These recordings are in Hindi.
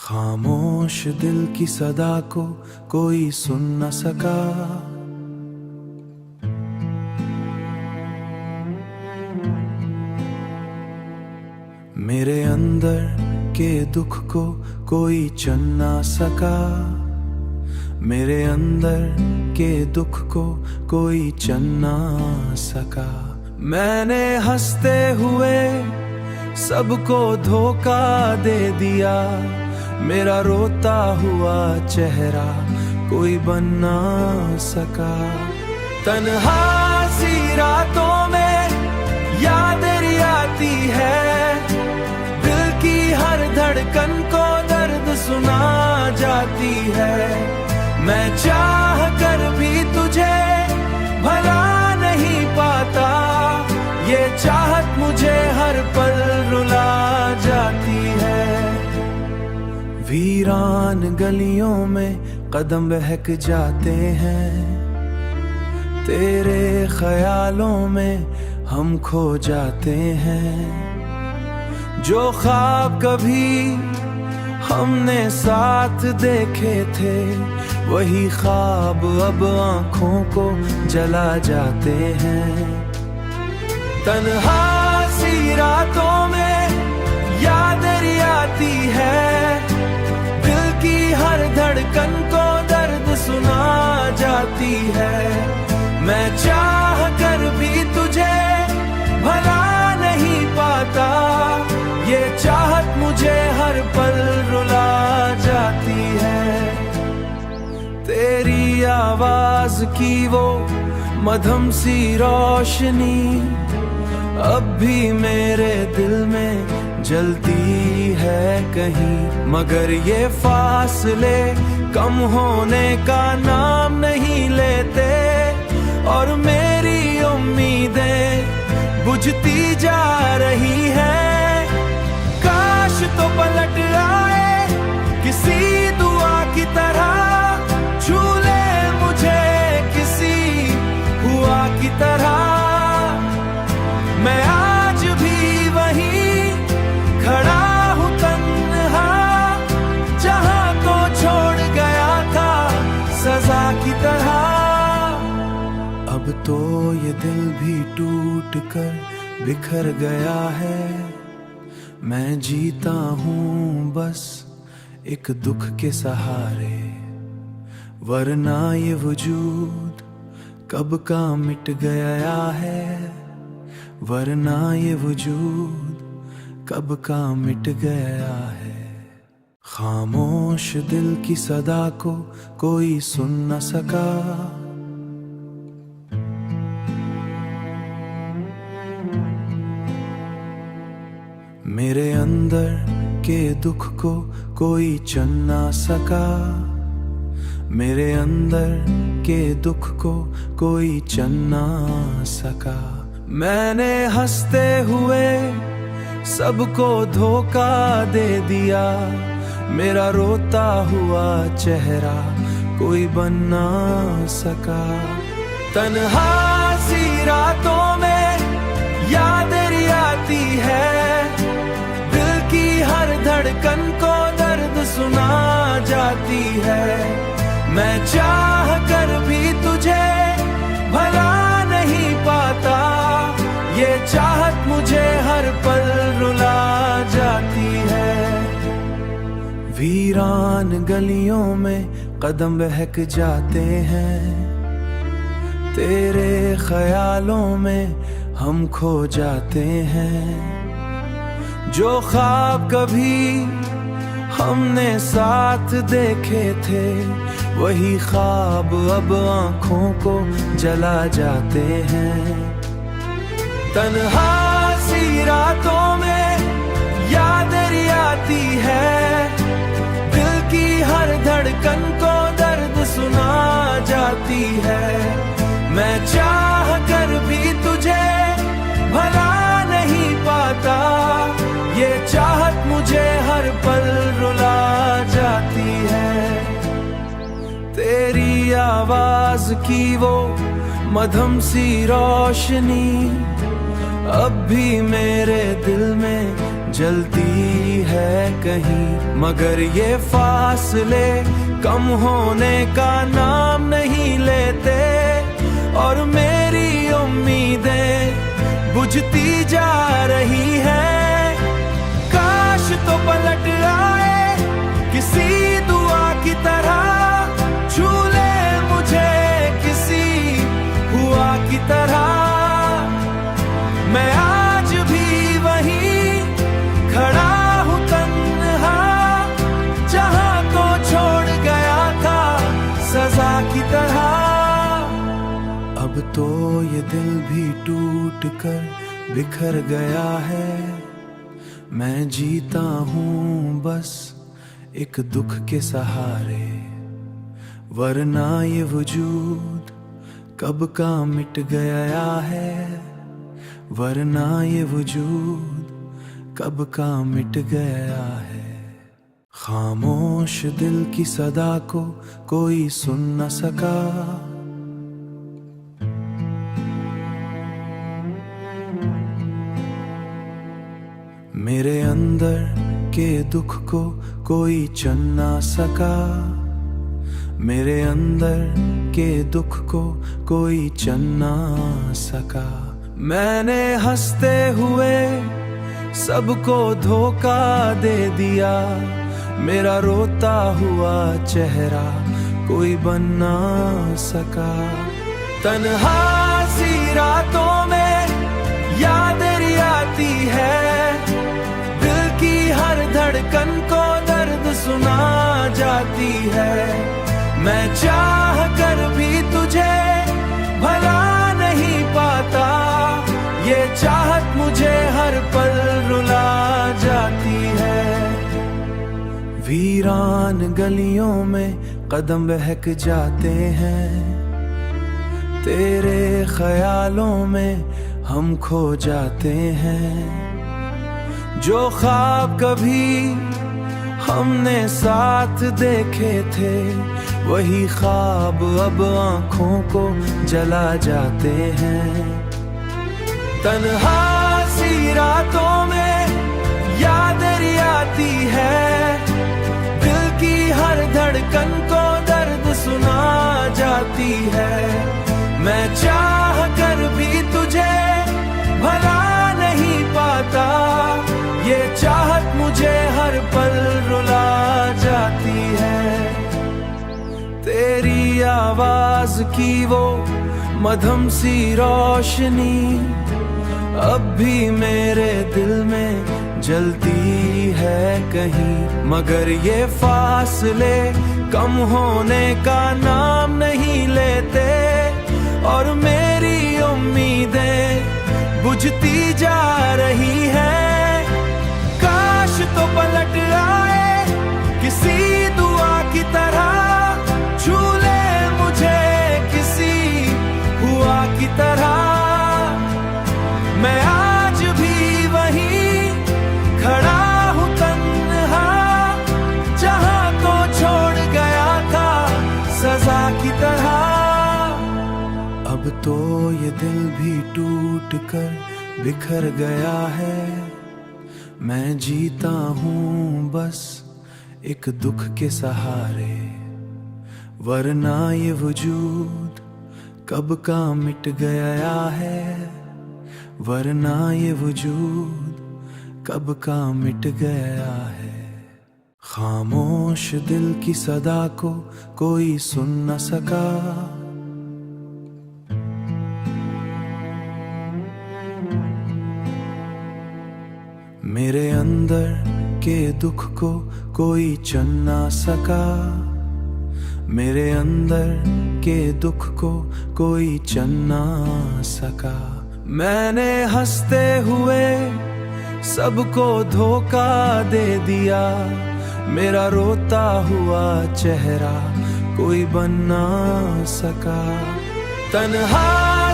खामोश दिल की सदा को कोई सुन न सका। मेरे अंदर के दुख को कोई चन ना सका। मेरे अंदर के दुख को कोई चन ना सका। मैंने हंसते हुए सबको धोखा दे दिया। मेरा रोता हुआ चेहरा कोई बन ना सका। तन्हा सी रातों में याद आती है। दिल की हर धड़कन को दर्द सुना जाती है। मैं चाह कर भी तुझे भला नहीं पाता। ये चाहत मुझे हर पल रुला जाती है। वीरान गलियों में कदम बहक जाते हैं। तेरे ख्यालों में हम खो जाते हैं। जो ख्वाब कभी हमने साथ देखे थे, वही ख्वाब अब आंखों को जला जाते हैं। तन्हा सी रातों में याद आती है। दिल की हर धड़कन को दर्द सुना जाती है। मैं चाह कर भी तुझे भला नहीं पाता। ये चाहत मुझे हर पल रुला जाती है। तेरी आवाज की वो मधुम सी रोशनी अब भी मेरे दिल में जलती है कहीं। मगर ये फासले कम होने का नाम नहीं लेते। और मेरी उम्मीदें बुझती जा रही हैं। काश तो पलट आए किसी दुआ की तरह। छू ले मुझे किसी हुआ की तरह। मैं आज भी वहीं खड़ा हूँ तन्हा, जहाँ तो छोड़ गया था सजा की तरह। अब तो ये दिल भी टूट कर बिखर गया है। मैं जीता हूँ बस एक दुख के सहारे। वरना ये वजूद कब का मिट गया है। वरना ये वजूद कब का मिट गया है। खामोश दिल की सदा को कोई सुन न सका। मेरे अंदर के दुख को कोई चन ना सका। मेरे अंदर के दुख को कोई चन ना सका। मैंने हंसते हुए सबको धोखा दे दिया। मेरा रोता हुआ चेहरा कोई बन ना सका। तन्हा सी रातों में याद आती है। दिल की हर धड़कन को दर्द सुना जाती है। मैं चाह कर भी तुझे भला नहीं पाता। ये चाहत मुझे हर पल रुला जाती है। वीरान गलियों में कदम बहक जाते हैं। तेरे ख्यालों में हम खो जाते हैं। जो ख्वाब कभी हमने साथ देखे थे, वही ख्वाब अब आंखों को जला जाते हैं। तन्हा सी रातों में याद आती है। दिल की हर धड़कन को दर्द सुना जाती है। मैं चाह कर भी तुझे भला नहीं पाता। ये चाहत मुझे हर पल रुला जाती है। तेरी आवाज की वो मधुम सी रोशनी अब भी मेरे दिल में जलती है कहीं, मगर ये फासले कम होने का नाम नहीं लेते। और मेरी उम्मीदें बुझती जा रही है। काश तो पलट आए किसी दुआ की तरह, छू ले मुझे किसी हुआ की तरह। मैं आज भी वहीं खड़ा हूँ तन्हा, जहाँ को छोड़ गया था सजा की तरह। अब तो ये दिल भी टूट कर बिखर गया है। मैं जीता हूँ बस एक दुख के सहारे, वरना ये वजूद कब का मिट गया है। वरना ये वजूद कब का मिट गया है। खामोश दिल की सदा को कोई सुन न सका। मेरे अंदर के दुख को कोई चन ना सका। मेरे अंदर के दुख को कोई चन ना सका। मैंने हंसते हुए सबको धोखा दे दिया। मेरा रोता हुआ चेहरा कोई बन ना सका। तन्हा सी रातों में याद आती है। दिल की हर धड़कन को दर्द सुना जाती है। मैं चाह कर भी तुझे भला नहीं पाता। ये चाहत मुझे हर पल रुला जाती है। वीरान गलियों में कदम बहक जाते हैं। तेरे ख्यालों में हम खो जाते हैं। जो ख्वाब कभी हमने साथ देखे थे, वही ख्वाब अब आंखों को जला जाते हैं। तन्हा सी रातों में याद आती है। दिल की हर धड़कन को दर्द सुना जाती है। मैं चाह कर भी तुझे भला नहीं पाता। ये चाहत मुझे हर पल रुला जाती है। तेरी आवाज की वो मधुम सी रोशनी अब भी मेरे दिल में जलती है कहीं, मगर ये फासले कम होने का नाम नहीं लेते। और मेरी उम्मीदें बुझती जा रही है। काश तो पलट आए किसी दुआ की तरह, छू ले मुझे किसी हुआ की तरह। मैं आज भी वहीं खड़ा हूँ तन्हा, जहाँ को छोड़ गया था सजा की तरह। अब तो ये दिल भी टूट कर बिखर गया है। मैं जीता हूँ बस एक दुख के सहारे, वरना ये वजूद कब का मिट गया है। वरना ये वजूद कब का मिट गया है। खामोश दिल की सदा को कोई सुन न सका। मेरे अंदर के दुख को कोई चन ना सका। मेरे अंदर के दुख को कोई चन ना सका। मैंने हंसते हुए सबको धोखा दे दिया। मेरा रोता हुआ चेहरा कोई बन ना सका। तन्हा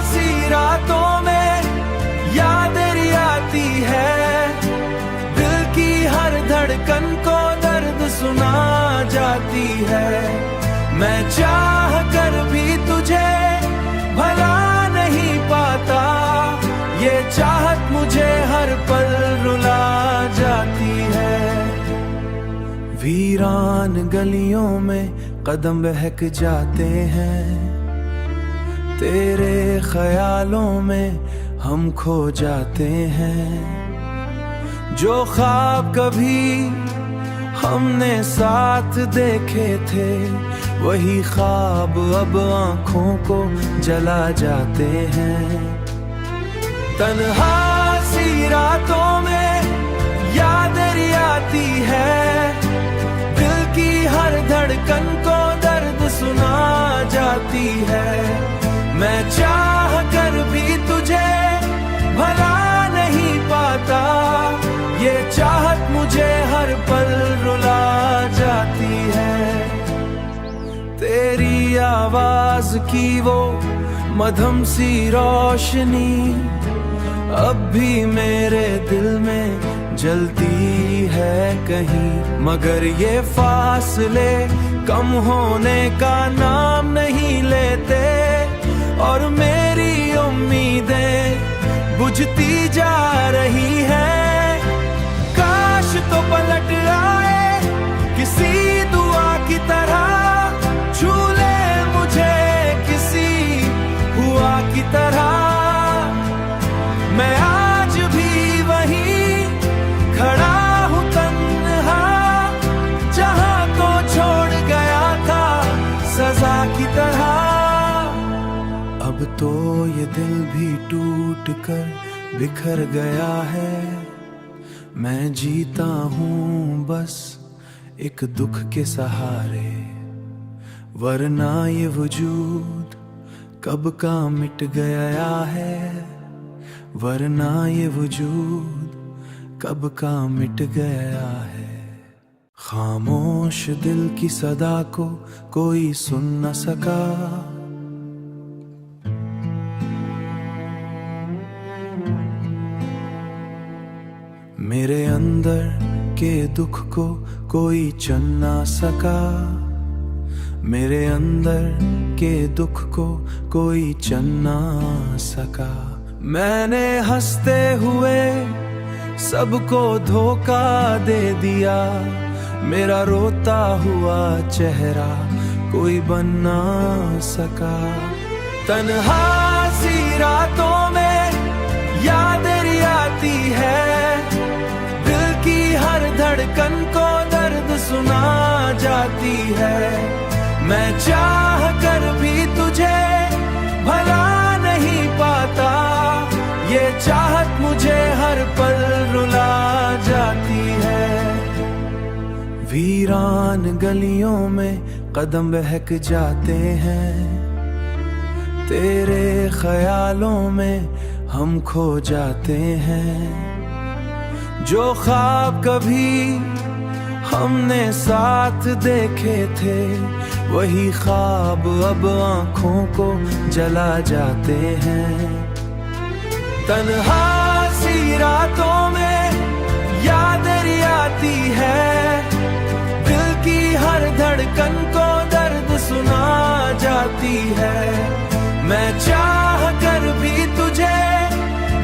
सी रातों में याद आती है। दिल की हर धड़कन को दर्द सुना जाती है। मैं चाह कर भी तुझे भला नहीं पाता। ये चाहत मुझे हर पल रुला जाती है। वीरान गलियों में कदम बहक जाते हैं, तेरे ख्यालों में हम खो जाते हैं। जो ख्वाब कभी हमने साथ देखे थे, वही ख्वाब अब आंखों को जला जाते हैं। तन्हा सी रातों में याद आती है, दिल की हर धड़कन को दर्द सुना जाती है। मैं चाह कर भी तुझे भला नहीं पाता, ये चाहत मुझे हर पल रुला जाती है। तेरी आवाज की वो मधुम सी रोशनी अब भी मेरे दिल में जलती है कहीं, मगर ये फासले कम होने का नाम नहीं लेते, और मेरी उम्मीदें बुझती जा रही है। काश तो पलट आए किसी दुआ की तरह, छू ले मुझे किसी हुआ की तरह। मैं आज भी वहीं खड़ा हूँ तन्हा, जहाँ को छोड़ गया था सजा की तरह। अब तो ये दिल भी टूट कर बिखर गया है, मैं जीता हूँ बस एक दुख के सहारे, वरना ये वजूद कब का मिट गया है, वरना ये वजूद कब का मिट गया है। खामोश दिल की सदा को कोई सुन न सका, मेरे अंदर के दुख को कोई चन ना सका, मेरे अंदर के दुख को कोई चन ना सका। मैंने हंसते हुए सबको धोखा दे दिया, मेरा रोता हुआ चेहरा कोई बन ना सका। तन्हा सी रातों में याद आती है, दिल की हर धड़कन को दर्द सुना जाती है। मैं चाह कर भी तुझे भला नहीं पाता, ये चाहत मुझे हर पल रुला जाती है। वीरान गलियों में कदम बहक जाते हैं, तेरे ख्यालों में हम खो जाते हैं। जो ख्वाब कभी हमने साथ देखे थे, वही ख्वाब अब आंखों को जला जाते हैं। तन्हा सी रातों में याद आती है, दिल की हर धड़कन को दर्द सुना जाती है। मैं चाह कर भी तुझे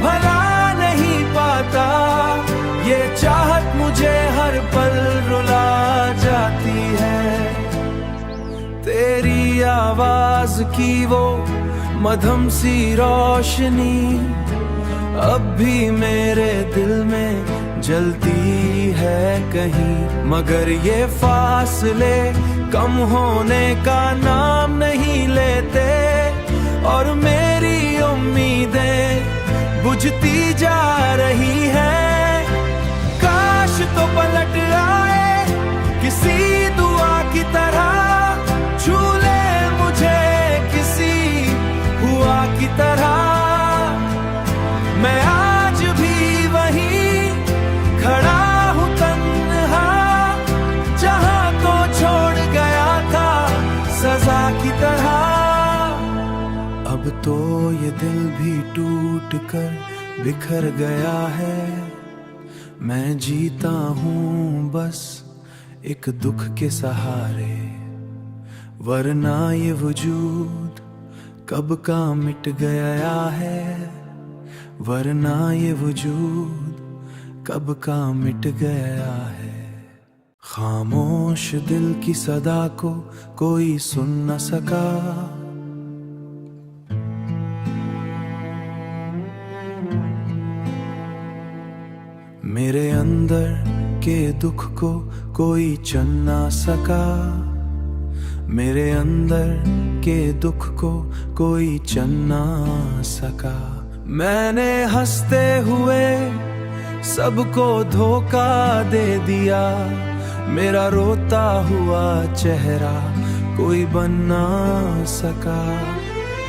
भला नहीं पाता, ये चाहत मुझे हर पल रुला जाती है। तेरी आवाज की वो मधुम सी रोशनी अब भी मेरे दिल में जलती है कहीं, मगर ये फासले कम होने का नाम नहीं लेते, और मेरी उम्मीदें बुझती जा रही है। काश तो पलट आए किसी दुआ की तरह, छू ले मुझे किसी हुआ की तरह। मैं आज भी वहीं खड़ा हूँ तन्हा, जहाँ को छोड़ गया था सजा की तरह। अब तो ये दिल भी टूट कर बिखर गया है, मैं जीता हूँ बस एक दुख के सहारे, वरना ये वजूद कब का मिट गया है, वरना ये वजूद कब का मिट गया है। खामोश दिल की सदा को कोई सुन न सका। मेरे अंदर के दुख को कोई चन ना सका। मेरे अंदर के दुख को कोई चन ना सका। मैंने हंसते हुए सबको धोखा दे दिया। मेरा रोता हुआ चेहरा कोई बन ना सका।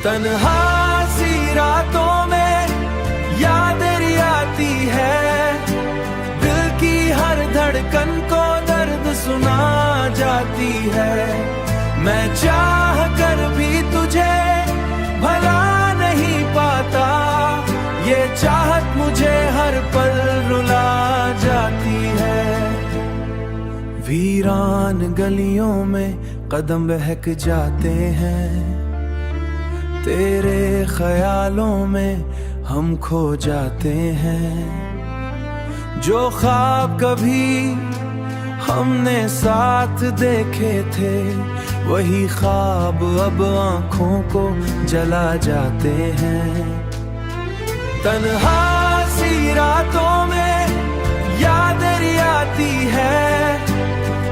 तन्हा सी रातों में याद आती है। दिल की हर धड़कन को दर्द सुना जाती है। मैं चाह कर भी तुझे भला नहीं पाता। ये चाहत मुझे हर पल रुला जाती है। वीरान गलियों में कदम बहक जाते हैं। तेरे ख्यालों में हम खो जाते हैं। जो ख्वाब कभी हमने साथ देखे थे, वही ख्वाब अब आंखों को जला जाते हैं। तन्हा सी रातों में याद आती है।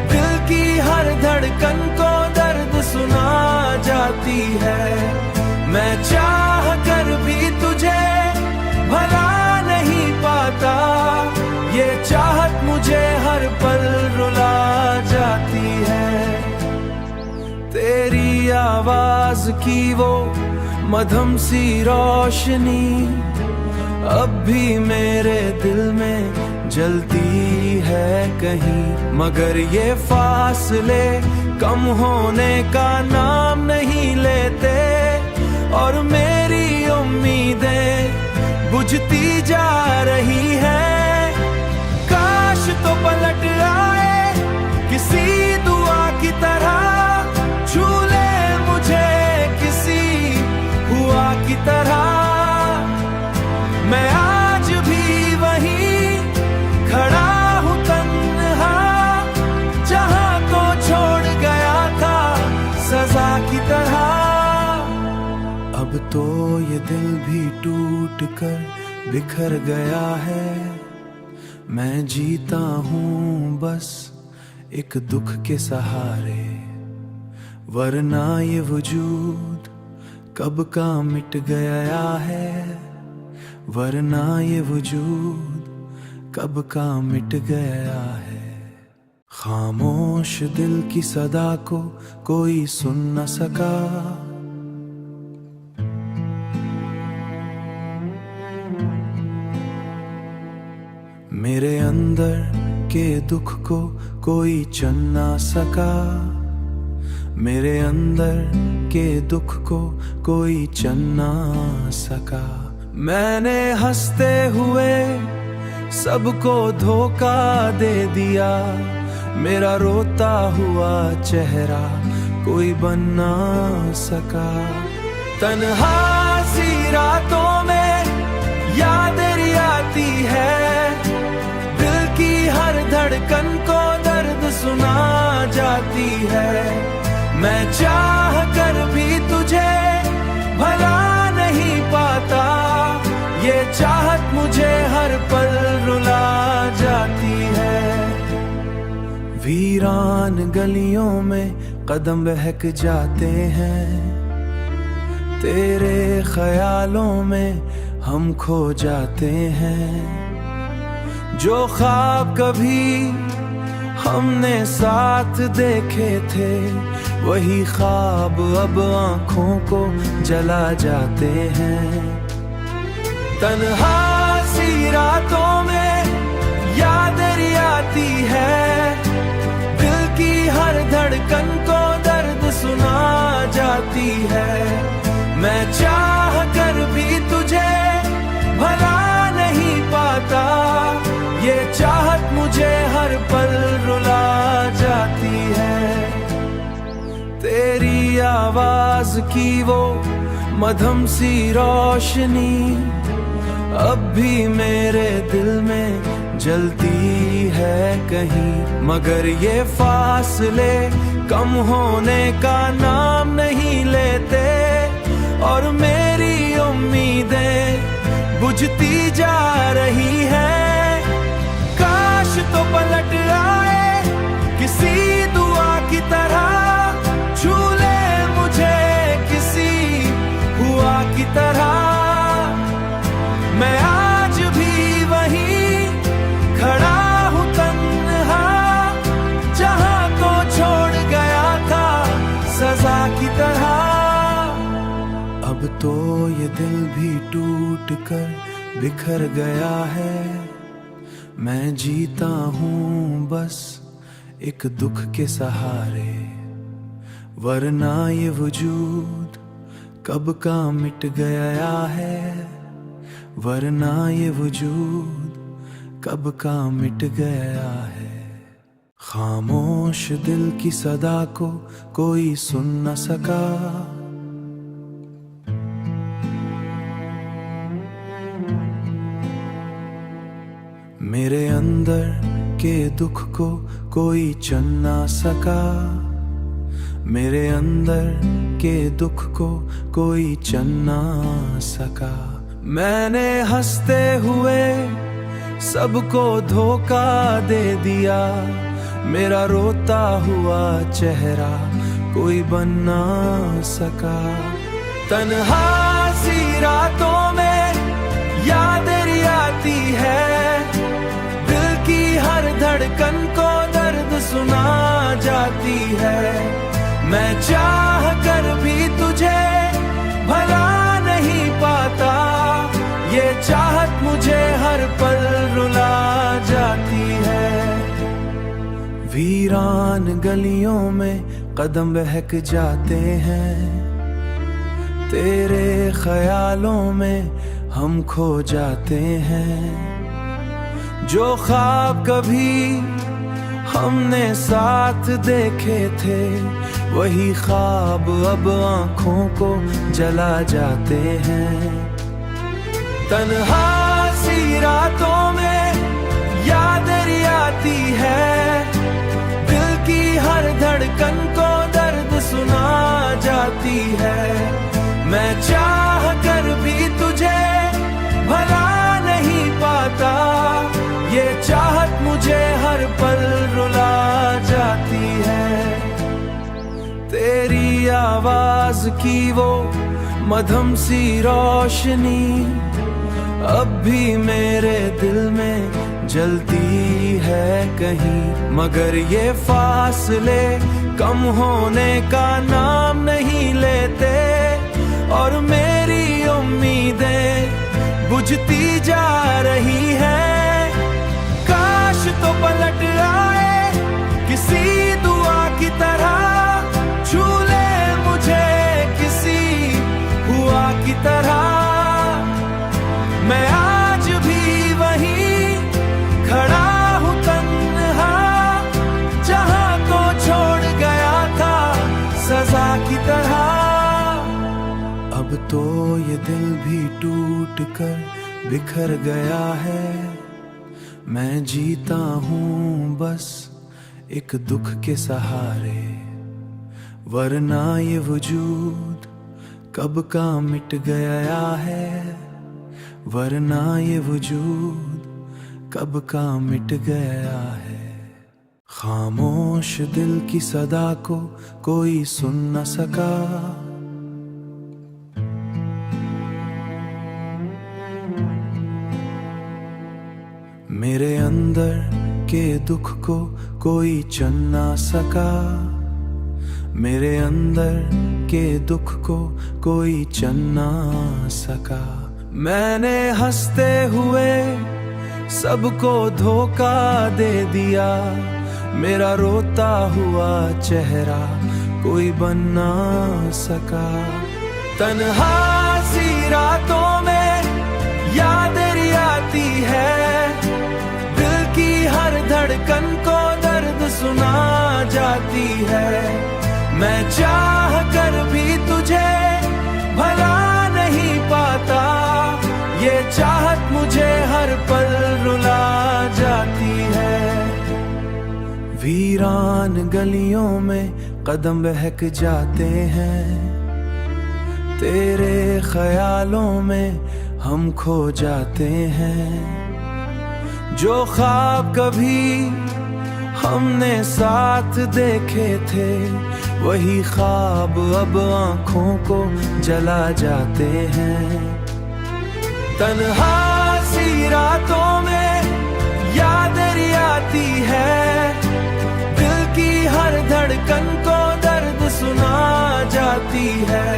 दिल की हर धड़कन को दर्द सुना जाती है। मैं चाह कर भी तुझे भला नहीं पाता। ये चाहत मुझे हर पल रुला जाती है। तेरी आवाज की वो मधुम सी रोशनी अब भी मेरे दिल में जलती है कहीं। मगर ये फासले कम होने का नाम नहीं लेते। और मेरी उम्मीदें बुझती जा रही हैं। काश तो पलट आए किसी दुआ की तरह। छू ले मुझे किसी हुआ की तरह। मैं आज भी वहीं खड़ा हूँ तन्हा, जहाँ को छोड़ गया था सजा की तरह। अब तो ये दिल भी टूट कर बिखर गया है। मैं जीता हूँ बस एक दुख के सहारे। वरना ये वजूद कब का मिट गया है। वरना ये वजूद कब का मिट गया है। खामोश दिल की सदा को कोई सुन न सका। मेरे अंदर के दुख को कोई चन ना सका। मेरे अंदर के दुख को कोई चन ना सका। मैंने हंसते हुए सबको धोखा दे दिया। मेरा रोता हुआ चेहरा कोई बन ना सका। तन्हा सी रातों में याद आती है। दिल की हर धड़कन को दर्द सुना जाती है। मैं चाह कर भी तुझे भला नहीं पाता। ये चाहत मुझे हर पल रुला जाती है। वीरान गलियों में कदम बहक जाते हैं। तेरे ख्यालों में हम खो जाते हैं। जो ख्वाब कभी हमने साथ देखे थे, वही ख्वाब अब आंखों को जला जाते हैं। तन्हा सी रातों में याद आती है। दिल की हर धड़कन को दर्द सुना जाती है। मैं चाह कर भी तुझे भला नहीं पाता। ये चाहत मुझे हर पल रुला जाती है। तेरी आवाज की वो मधुम सी रोशनी अब भी मेरे दिल में जलती है कहीं, मगर ये फासले कम होने का नाम नहीं लेते। और मेरी उम्मीदें बुझती जा रही हैं। काश तो पलट आए किसी दुआ की तरह, छू ले मुझे किसी हुआ की तरह। मैं आज भी वहीं खड़ा हूँ तन्हा, जहाँ को छोड़ गया था सजा की तरह। अब तो ये दिल भी टूट कर बिखर गया है। मैं जीता हूँ बस एक दुख के सहारे, वरना ये वजूद कब का मिट गया है। वरना ये वजूद कब का मिट गया है। खामोश दिल की सदा को कोई सुन न सका। मेरे अंदर के दुख को कोई चन ना सका। मेरे अंदर के दुख को कोई चन ना सका। मैंने हंसते हुए सबको धोखा दे दिया। मेरा रोता हुआ चेहरा कोई बन ना सका। तन्हा सी रातों में यादें आती है, दिल की हर धड़कन को दर्द सुना जाती है। मैं चाह कर भी तुझे भला नहीं पाता, ये चाहत मुझे हर पल रुला जाती है। वीरान गलियों में कदम बहक जाते हैं, तेरे ख्यालों में हम खो जाते हैं। जो ख्वाब कभी हमने साथ देखे थे, वही ख्वाब अब आंखों को जला जाते हैं। तन्हा सी रातों में यादें आती है, दिल की हर धड़कन को दर्द सुना जाती है। मैं चाह कर भी तुझे भला नहीं पाता, ये चाहत मुझे हर पल रुला जाती है। तेरी आवाज की वो मधुम सी रोशनी अब भी मेरे दिल में जलती है कहीं, मगर ये फासले कम होने का नाम नहीं लेते। और मेरी उम्मीदें बुझती जा रही हैं। काश तो पलट आए किसी दुआ की तरह, छू ले मुझे किसी हुआ की तरह। मैं आज भी वहीं खड़ा हूँ तन्हा, जहाँ को छोड़ गया था सजा की तरह। अब तो ये दिल भी टूट कर बिखर गया है। मैं जीता हूँ बस एक दुख के सहारे, वरना ये वजूद कब का मिट गया है। वरना ये वजूद कब का मिट गया है। खामोश दिल की सदा को कोई सुन न सका। मेरे अंदर के दुख को कोई चन ना सका। मेरे अंदर के दुख को कोई चन ना सका। मैंने हंसते हुए सबको धोखा दे दिया। मेरा रोता हुआ चेहरा कोई बन ना सका। तन्हा सी रातों में यादें आती है, दिल की हर धड़कन को दर्द सुना जाती है। मैं चाह कर भी तुझे भला नहीं पाता, ये चाहत मुझे हर पल रुला जा वीरान गलियों में कदम बहक जाते हैं, तेरे ख्यालों में हम खो जाते हैं। जो ख्वाब कभी हमने साथ देखे थे, वही ख्वाब अब आंखों को जला जाते हैं। तन्हा सी रातों में याद आती है, दिल की हर धड़कन को दर्द सुना जाती है।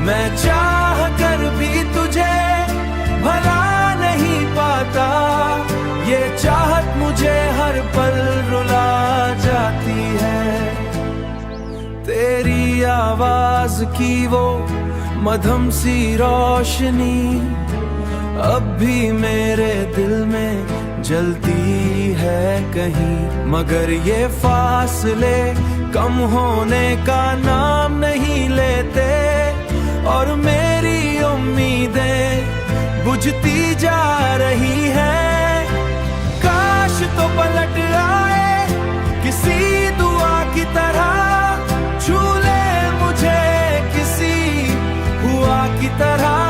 मैं चाह कर भी तुझे भला नहीं पाता, ये चाहत मुझे हर पल रुला जाती है। तेरी आवाज की वो मधुम सी रोशनी अब भी मेरे दिल में जलती है कहीं, मगर ये फासले कम होने का नाम नहीं लेते, और मेरी उम्मीदें बुझती जा रही हैं। काश तो पलट आए किसी दुआ की तरह, छू ले मुझे किसी हुआ की तरह।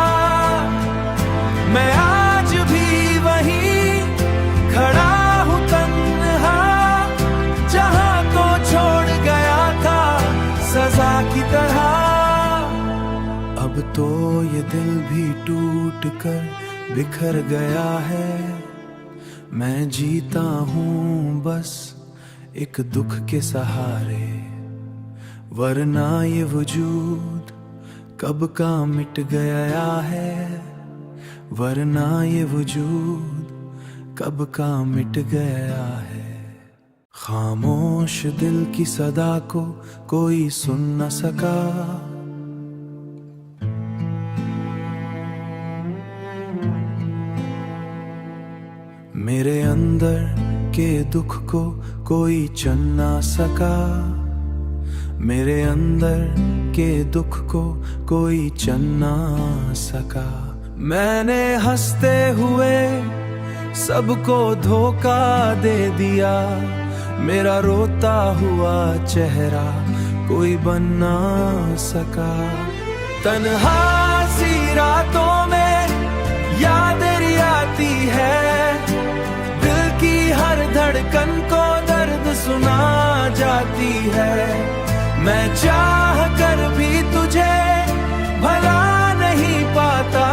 मैं आज भी वहीं खड़ा हूँ तन्हा, जहाँ को छोड़ गया था सजा की तरह। अब तो ये दिल भी टूट कर बिखर गया है, मैं जीता हूँ बस एक दुख के सहारे, वरना ये वजूद कब का मिट गया है, वरना ये वजूद कब का मिट गया है। खामोश दिल की सदा को कोई सुन न सका, मेरे अंदर के दुख को कोई चन ना सका, मेरे अंदर के दुख को कोई चन ना सका। मैंने हंसते हुए सबको धोखा दे दिया, मेरा रोता हुआ चेहरा कोई बन ना सका। तन्हा सी रातों में याद आती है, दिल की हर धड़कन को दर्द सुना जाती है। मैं चाह कर भी तुझे भला नहीं पाता,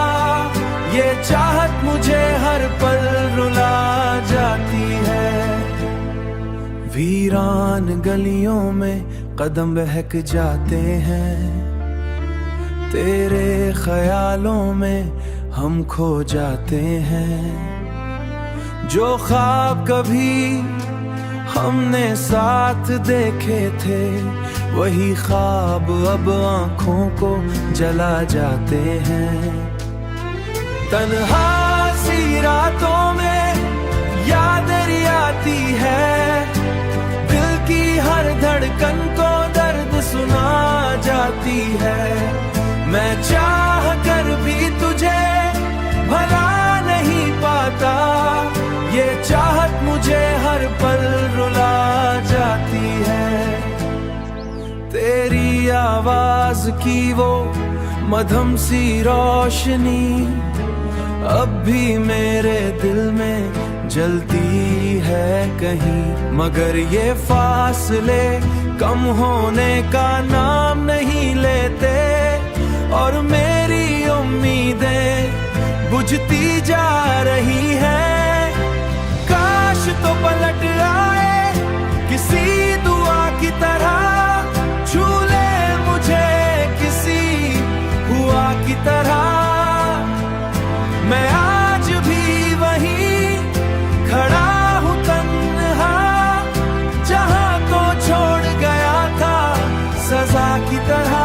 ये चाहत मुझे हर पल रुला जाती है। वीरान गलियों में कदम बहक जाते हैं, तेरे ख्यालों में हम खो जाते हैं। जो ख्वाब कभी हमने साथ देखे थे, वही ख्वाब अब आंखों को जला जाते हैं। तन्हा सी रातों में याद आती है, दिल की हर धड़कन को दर्द सुना जाती है। मैं चाह कर भी तुझे भला नहीं पाता, ये चाहत मुझे हर पल रुला जाती है। तेरी आवाज की वो मधुम सी रोशनी अब भी मेरे दिल में जलती है कहीं, मगर ये फासले कम होने का नाम नहीं लेते, और मेरी उम्मीदें बुझती जा रही हैं। काश तो पलट आए किसी दुआ की तरह, छू ले मुझे किसी हुआ की तरह। मैं आज भी वहीं खड़ा हूँ तन्हा, जहाँ को छोड़ गया था सजा की तरह।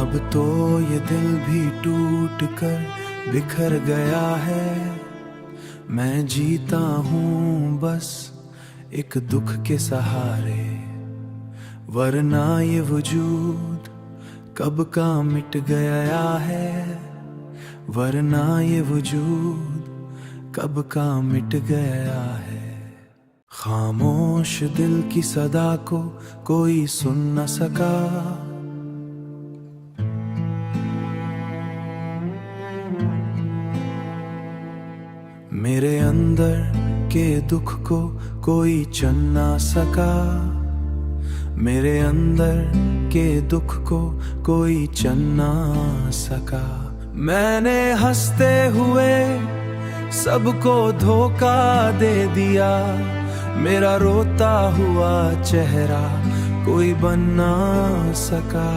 अब तो ये दिल भी टूट कर बिखर गया है, मैं जीता हूँ बस एक दुख के सहारे, वरना ये वजूद कब का मिट गया है, वरना ये वजूद कब का मिट गया है। खामोश दिल की सदा को कोई सुन न सका। मेरे अंदर के दुख को कोई चन ना सका। मेरे अंदर के दुख को कोई चन ना सका। मैंने हंसते हुए सबको धोखा दे दिया। मेरा रोता हुआ चेहरा कोई बन ना सका।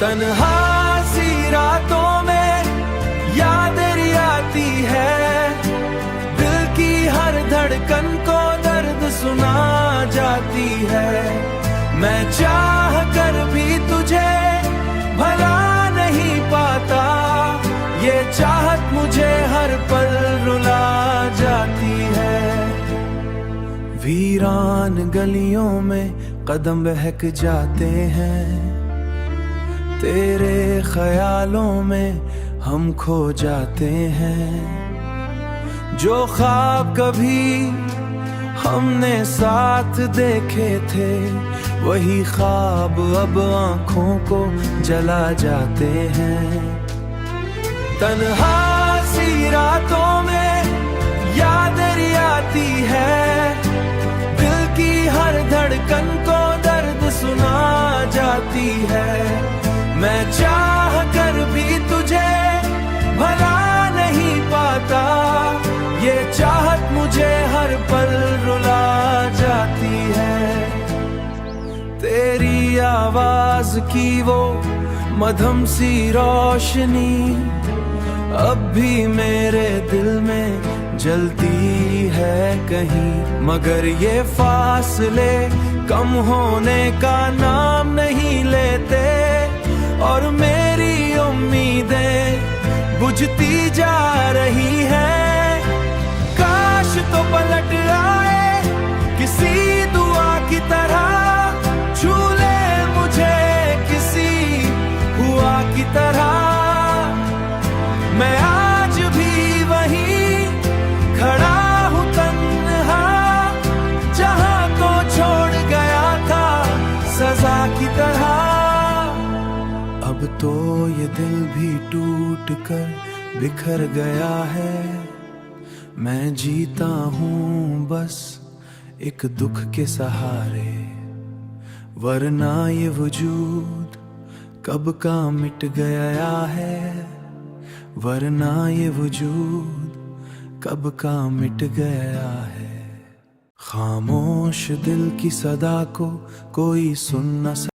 तन्हा सी रातों में याद आती है। दिल की हर धड़कन को दर्द सुना जाती है। मैं चाह कर भी तुझे भला नहीं पाता। ये चाहत मुझे हर पल रुला जाती है। वीरान गलियों में कदम बहक जाते हैं। तेरे ख्यालों में हम खो जाते हैं। जो ख्वाब कभी हमने साथ देखे थे, वही ख्वाब अब आंखों को जला जाते हैं। तन्हा सी रातों में याद आती है। दिल की हर धड़कन को दर्द सुना जाती है। मैं चाह कर भी तुझे भला नहीं पाता। ये चाहत मुझे हर पल रुला जाती है। तेरी आवाज की वो मधुम सी रोशनी अब भी मेरे दिल में जलती है कहीं। मगर ये फासले कम होने का नाम नहीं लेते। और मेरी उम्मीदें बुझती जा रही हैं। काश तो पलट आए किसी दुआ की तरह। छू ले मुझे किसी हुआ की तरह। मैं आज भी वहीं खड़ा हूँ तन्हा, जहाँ तो छोड़ गया था सजा की तरह। अब तो ये दिल भी टूट कर बिखर गया है। मैं जीता हूँ बस एक दुख के सहारे। वरना ये वजूद कब का मिट गया है। वरना ये वजूद कब का मिट गया है। खामोश दिल की सदा को कोई सुन न